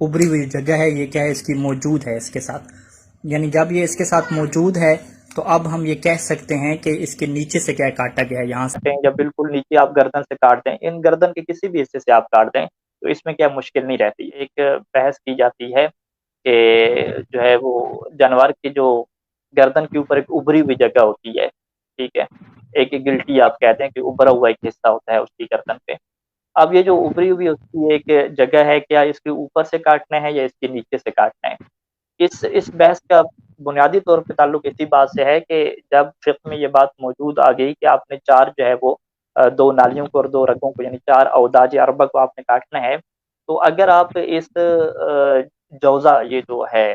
ابری ہوئی جگہ ہے یہ کیا ہے اس کی موجود ہے اس کے ساتھ، یعنی جب یہ اس کے ساتھ موجود ہے تو اب ہم یہ کہہ سکتے ہیں کہ اس کے نیچے سے کیا کاٹا گیا ہے یہاں سے، جب بالکل نیچے آپ گردن سے کاٹ دیں، ان گردن کے کسی بھی حصے سے آپ کاٹ دیں تو اس میں کیا مشکل نہیں رہتی۔ ایک بحث کی جاتی ہے کہ جو ہے وہ جانور کی جو گردن کے اوپر ایک ابری ہوئی جگہ ہوتی ہے، ٹھیک ہے، ایک گلٹی آپ کہتے ہیں کہ ابرا ہوا ایک حصہ ہوتا ہے اس کی گردن پہ۔ اب یہ جو ابری ہوئی اس کی ایک جگہ ہے، کیا اس کے اوپر سے کاٹنا ہے یا اس کے نیچے سے کاٹنا ہے؟ اس بحث کا بنیادی طور پہ تعلق اسی بات سے ہے کہ جب فقہ میں یہ بات موجود آ گئی کہ آپ نے چار جو ہے وہ دو نالیوں کو اور دو رگوں کو، یعنی چار اوداج اربع کو آپ نے کاٹنا ہے، تو اگر آپ اس جوزہ، یہ جو ہے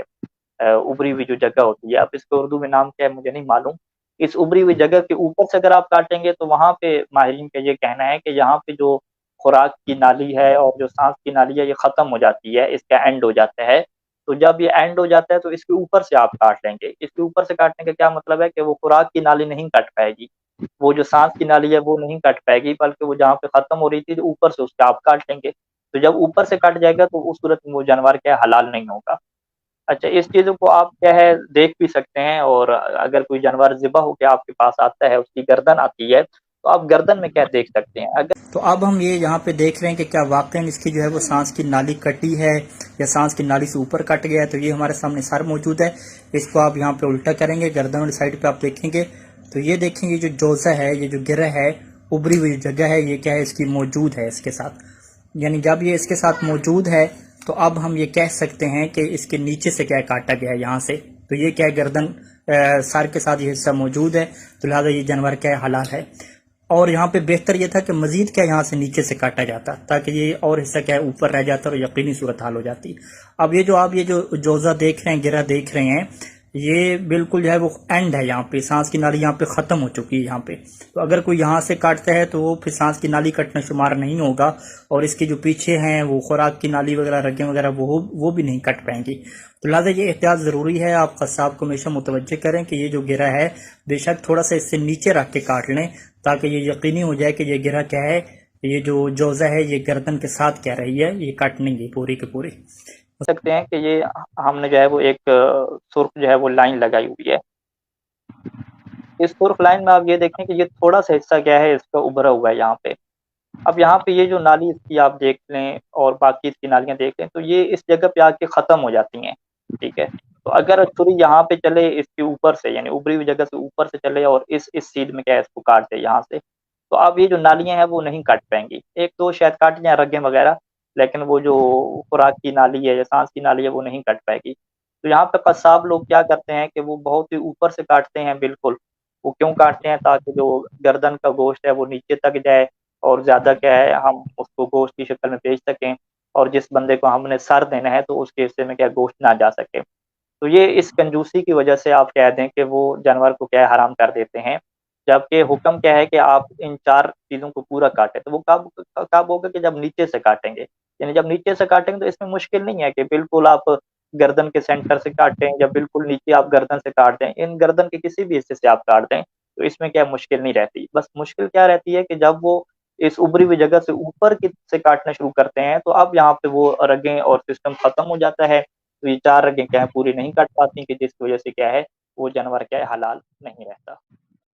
ابری ہوئی جو جگہ ہوتی ہے، آپ اس کو اردو میں نام کیا ہے مجھے نہیں معلوم، اس ابری ہوئی جگہ کے اوپر سے اگر آپ کاٹیں گے تو وہاں پہ ماہرین کا یہ کہنا ہے کہ یہاں پہ جو خوراک کی نالی ہے اور جو سانس کی نالی ہے یہ ختم ہو جاتی ہے، اس کا اینڈ ہو جاتا ہے۔ تو جب یہ اینڈ ہو جاتا ہے تو اس کے اوپر سے آپ کاٹ لیں گے۔ اس کے اوپر سے کاٹنے کا کیا مطلب ہے کہ وہ خوراک کی نالی نہیں کٹ پائے گی، وہ جو سانس کی نالی ہے وہ نہیں کٹ پائے گی، بلکہ وہ جہاں پہ ختم ہو رہی تھی تو اوپر سے اس کا آپ کاٹ لیں گے۔ تو جب اوپر سے کٹ جائے گا تو اس صورت میں وہ جانور کیا ہے حلال نہیں ہوگا۔ اچھا، اس چیزوں کو آپ کیا ہے دیکھ بھی سکتے ہیں، اور اگر کوئی جانور ذبح ہو کے آپ کے پاس آتا ہے، اس کی گردن آتی ہے، تو آپ گردن میں کیا دیکھ سکتے ہیں؟ اگر تو اب ہم یہ یہاں پہ دیکھ رہے ہیں کہ کیا واقعی اس کی جو ہے وہ سانس کی نالی کٹی ہے یا سانس کی نالی سے اوپر کٹ گیا ہے۔ تو یہ ہمارے سامنے سر موجود ہے، اس کو آپ یہاں پہ الٹا کریں گے، گردن والی سائڈ پہ آپ دیکھیں گے تو یہ دیکھیں گے جو جوزہ ہے، یہ جو گرہ ہے، ابری ہوئی جگہ ہے یہ کیا ہے اس کی موجود ہے اس کے ساتھ، یعنی جب یہ اس کے ساتھ موجود ہے تو اب ہم یہ کہہ سکتے ہیں کہ اس کے نیچے سے کیا کاٹا گیا ہے یہاں سے، تو یہ کیا ہے گردن سر کے ساتھ یہ حصہ موجود ہے، تو لہٰذا یہ جانور کیا ہے حلال ہے۔ اور یہاں پہ بہتر یہ تھا کہ مزید کیا یہاں سے نیچے سے کاٹا جاتا تاکہ یہ اور حصہ کیا ہے اوپر رہ جاتا اور یقینی صورتحال ہو جاتی۔ اب یہ جو آپ یہ جو جوزہ دیکھ رہے ہیں، گرہ دیکھ رہے ہیں، یہ بالکل جو ہے وہ اینڈ ہے، یہاں پہ سانس کی نالی یہاں پہ ختم ہو چکی ہے یہاں پہ، تو اگر کوئی یہاں سے کاٹتا ہے تو وہ پھر سانس کی نالی کٹنا شمار نہیں ہوگا، اور اس کے جو پیچھے ہیں وہ خوراک کی نالی وغیرہ، رگیں وغیرہ وہ بھی نہیں کٹ پائیں گی۔ تو لہٰذا یہ احتیاط ضروری ہے، آپ قصاب کو ہمیشہ متوجہ کریں کہ یہ جو گرہ ہے بے شک تھوڑا سا اس سے نیچے رکھ کے کاٹ لیں تاکہ یہ یقینی ہو جائے کہ یہ گرہ کیا ہے، یہ جو جوزہ ہے یہ گردن کے ساتھ کیا رہی ہے، یہ کٹ نہیں گئی پوری کی پوری۔ سکتے ہیں کہ یہ ہم نے جو ہے وہ ایک سرخ جو ہے وہ لائن لگائی ہوئی ہے، اس سرخ لائن میں آپ یہ دیکھیں کہ یہ تھوڑا سا حصہ کیا ہے اس کا ابھرا ہوا ہے یہاں پہ۔ اب یہاں پہ یہ جو نالی اس کی آپ دیکھ لیں اور باقی اس کی نالیاں دیکھ لیں تو یہ اس جگہ پہ آ کے ختم ہو جاتی ہیں، ٹھیک ہے۔ تو اگر چھری یہاں پہ چلے اس کے اوپر سے، یعنی ابری ہوئی جگہ سے اوپر سے چلے اور اس سیدھ میں کیا ہے اس کو کاٹ دے یہاں سے، تو اب یہ جو نالیاں ہیں وہ نہیں کٹ پائیں گی، ایک دو شاید کاٹ جائیں رگیں وغیرہ، لیکن وہ جو خوراک کی نالی ہے یا سانس کی نالی ہے وہ نہیں کٹ پائے گی۔ تو یہاں پہ قصاب لوگ کیا کرتے ہیں کہ وہ بہت ہی اوپر سے کاٹتے ہیں، بالکل وہ کیوں کاٹتے ہیں؟ تاکہ جو گردن کا گوشت ہے وہ نیچے تک جائے اور زیادہ کیا ہے ہم اس کو گوشت کی شکل میں بیچ سکیں، اور جس بندے کو ہم نے سر دینا ہے تو اس کے حصے میں کیا گوشت نہ جا سکے۔ تو یہ اس کنجوسی کی وجہ سے آپ کہہ دیں کہ وہ جانور کو کیا ہے حرام کر دیتے ہیں، جبکہ حکم کیا ہے کہ آپ ان چار چیزوں کو پورا کاٹیں۔ تو وہ کب ہوگا کہ جب نیچے سے کاٹیں گے، یعنی جب نیچے سے کاٹیں گے تو اس میں مشکل نہیں ہے کہ بالکل آپ گردن کے سینٹر سے کاٹیں یا بالکل نیچے آپ گردن سے کاٹ دیں، ان گردن کے کسی بھی حصے سے آپ کاٹ دیں تو اس میں کیا مشکل نہیں رہتی۔ بس مشکل کیا رہتی ہے کہ جب وہ اس ابری ہوئی جگہ سے اوپر کی سے کاٹنا شروع کرتے ہیں تو اب یہاں پہ وہ رگیں اور سسٹم ختم ہو جاتا ہے، تو یہ چار رگیں کیا ہے پوری نہیں کٹ پاتی، کہ جس کی وجہ سے کیا ہے وہ جانور کیا ہے حلال نہیں رہتا۔